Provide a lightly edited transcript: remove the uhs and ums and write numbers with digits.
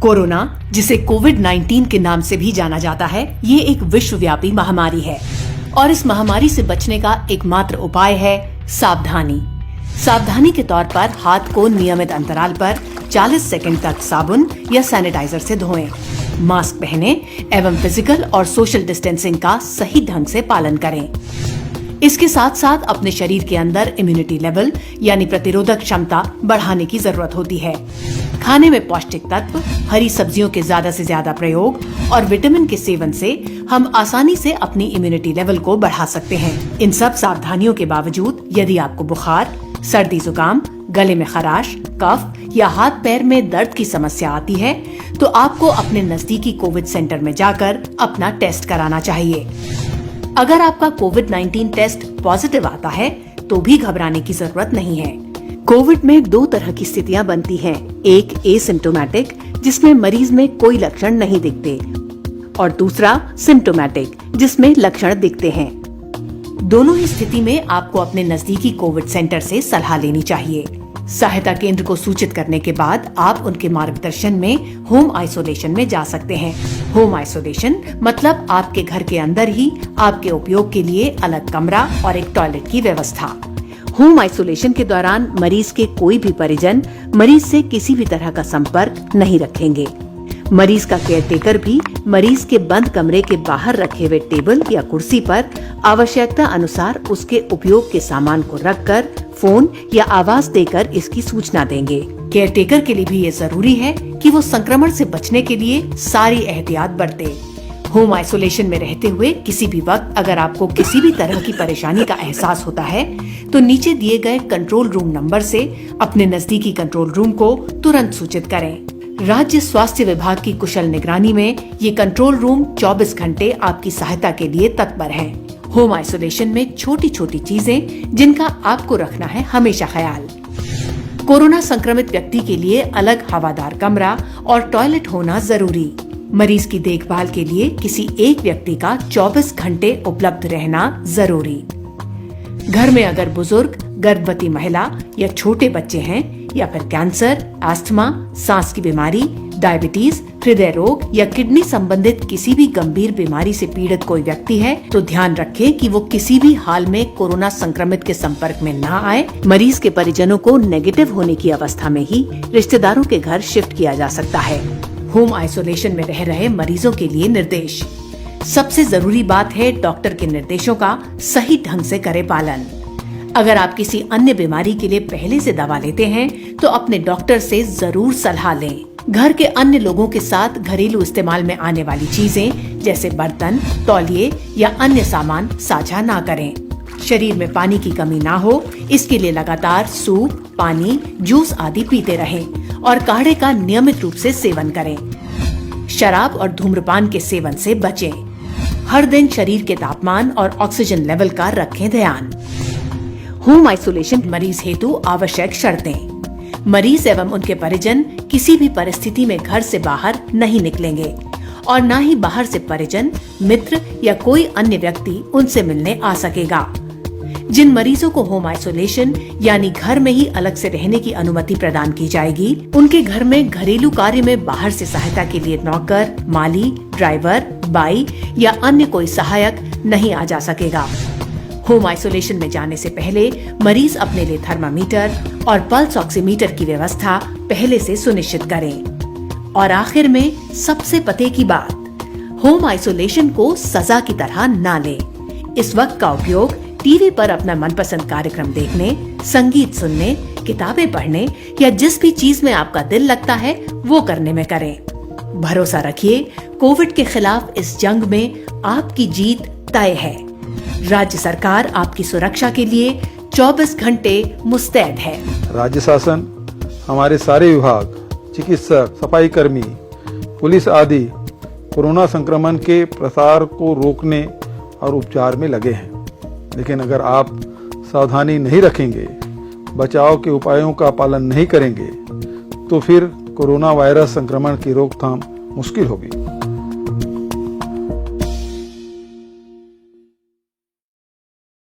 Corona, जिसे कोविड-19 के नाम से भी जाना जाता है, ये एक विश्वव्यापी महामारी है और इस महामारी से बचने का एकमात्र उपाय है सावधानी। सावधानी के तौर पर हाथ को नियमित अंतराल पर 40 सेकंड तक साबुन या सैनिटाइजर से धोएं, मास्क पहनें एवं फिजिकल और सोशल डिस्टेंसिंग का सही ढंग से पालन करें। इसके साथ साथ अपने शरीर के अंदर इम्यूनिटी लेवल यानी प्रतिरोधक क्षमता बढ़ाने की जरूरत होती है। खाने में पौष्टिक तत्व, हरी सब्जियों के ज्यादा से ज्यादा प्रयोग और विटामिन के सेवन से हम आसानी से अपनी इम्यूनिटी लेवल को बढ़ा सकते हैं। इन सब सावधानियों के बावजूद यदि आपको बुखार, सर्दी जुकाम, गले में खराश, कफ या हाथ पैर में दर्द की समस्या आती है तो आपको अपने नजदीकी कोविड सेंटर में जाकर अपना टेस्ट कराना चाहिए। अगर आपका कोविड-19 टेस्ट पॉजिटिव आता है तो भी घबराने की जरूरत नहीं है। कोविड में 2 तरह की स्थितियां बनती हैं। एक एसिम्प्टोमेटिक, जिसमें मरीज में कोई लक्षण नहीं दिखते, और दूसरा सिम्प्टोमेटिक, जिसमें लक्षण दिखते हैं। दोनों ही स्थिति में आपको अपने नजदीकी कोविड सेंटर से सलाह लेनी चाहिए। सहायता केंद्र को सूचित करने के बाद आप उनके मार्गदर्शन में होम आइसोलेशन में जा सकते हैं। होम आइसोलेशन मतलब आपके घर के अंदर ही आपके उपयोग के लिए अलग कमरा और एक टॉयलेट की व्यवस्था। होम आइसोलेशन के दौरान मरीज के कोई भी परिजन मरीज से किसी भी तरह का संपर्क नहीं रखेंगे। मरीज का केयरटेकर भी मरीज के बंद कमरे के बाहर रखे हुए टेबल या कुर्सी पर आवश्यकता अनुसार उसके उपयोग के सामान को रखकर फोन या आवाज देकर इसकी सूचना देंगे। केयरटेकर के लिए भी ये जरूरी है कि वो संक्रमण से बचने के लिए सारी एहतियात बरते। होम आइसोलेशन में रहते हुए किसी भी वक्त अगर आपको किसी भी तरह की परेशानी का एहसास होता है तो नीचे दिए गए कंट्रोल रूम नंबर से अपने नजदीकी कंट्रोल रूम को तुरंत सूचित करें। राज्य स्वास्थ्य विभाग की कुशल निगरानी में ये कंट्रोल रूम 24 घंटे आपकी सहायता के लिए तत्पर है। होम आइसोलेशन में छोटी छोटी चीजें जिनका आपको रखना है हमेशा ख्याल। कोरोना संक्रमित व्यक्ति के लिए अलग हवादार कमरा और टॉयलेट होना जरूरी। मरीज की देखभाल के लिए किसी एक व्यक्ति का 24 घंटे उपलब्ध रहना जरूरी। घर में अगर बुजुर्ग, गर्भवती महिला या छोटे बच्चे हैं या फिर कैंसर, अस्थमा, सांस की बीमारी, डायबिटीज, हृदय रोग या किडनी संबंधित किसी भी गंभीर बीमारी से पीड़ित कोई व्यक्ति है तो ध्यान रखें कि वो किसी भी हाल में कोरोना संक्रमित के संपर्क में ना आए। मरीज के परिजनों को नेगेटिव होने की अवस्था में ही रिश्तेदारों के घर शिफ्ट किया जा सकता है। होम आइसोलेशन में रह रहे मरीजों के लिए निर्देश। सबसे जरूरी बात है डॉक्टर के निर्देशों का सही ढंग से करें पालन। अगर आप किसी अन्य बीमारी के लिए पहले से दवा लेते हैं तो अपने डॉक्टर से जरूर सलाह लें। घर के अन्य लोगों के साथ घरेलू इस्तेमाल में आने वाली चीजें जैसे बर्तन, तौलिए या अन्य सामान साझा ना करें। शरीर में पानी की कमी ना हो इसके लिए लगातार सूप, पानी, जूस आदि पीते रहें और काढ़े का नियमित रूप से सेवन करें। शराब और धूम्रपान के सेवन से बचें। हर दिन शरीर के तापमान और ऑक्सीजन लेवल का रखें ध्यान। होम आइसोलेशन मरीज हेतु आवश्यक शर्तें। मरीज एवं उनके परिजन किसी भी परिस्थिति में घर से बाहर नहीं निकलेंगे और न ही बाहर से परिजन, मित्र या कोई अन्य व्यक्ति उनसे मिलने आ सकेगा। जिन मरीजों को होम आइसोलेशन यानी घर में ही अलग से रहने की अनुमति प्रदान की जाएगी, उनके घर में घरेलू कार्य में बाहर से सहायता के लिए नौकर, माली, ड्राइवर, बाई या अन्य कोई सहायक नहीं आ जा सकेगा। होम आइसोलेशन में जाने से पहले मरीज अपने लिए थर्मामीटर और पल्स ऑक्सीमीटर की व्यवस्था पहले से सुनिश्चित करें। और आखिर में सबसे पते की बात, होम आइसोलेशन को सजा की तरह ना लें। इस वक्त का उपयोग टीवी पर अपना मनपसंद कार्यक्रम देखने, संगीत सुनने, किताबें पढ़ने या जिस भी चीज में आपका दिल लगता है वो करने में करें। भरोसा रखिए, कोविड के खिलाफ इस जंग में आपकी जीत तय है। राज्य सरकार आपकी सुरक्षा के लिए 24 घंटे मुस्तैद है। राज्य शासन, हमारे सारे विभाग, चिकित्सक, सफाई कर्मी, पुलिस आदि कोरोना संक्रमण के प्रसार को रोकने और उपचार में लगे हैं। लेकिन अगर आप सावधानी नहीं रखेंगे, बचाव के उपायों का पालन नहीं करेंगे तो फिर कोरोना वायरस संक्रमण की रोकथाम मुश्किल होगी।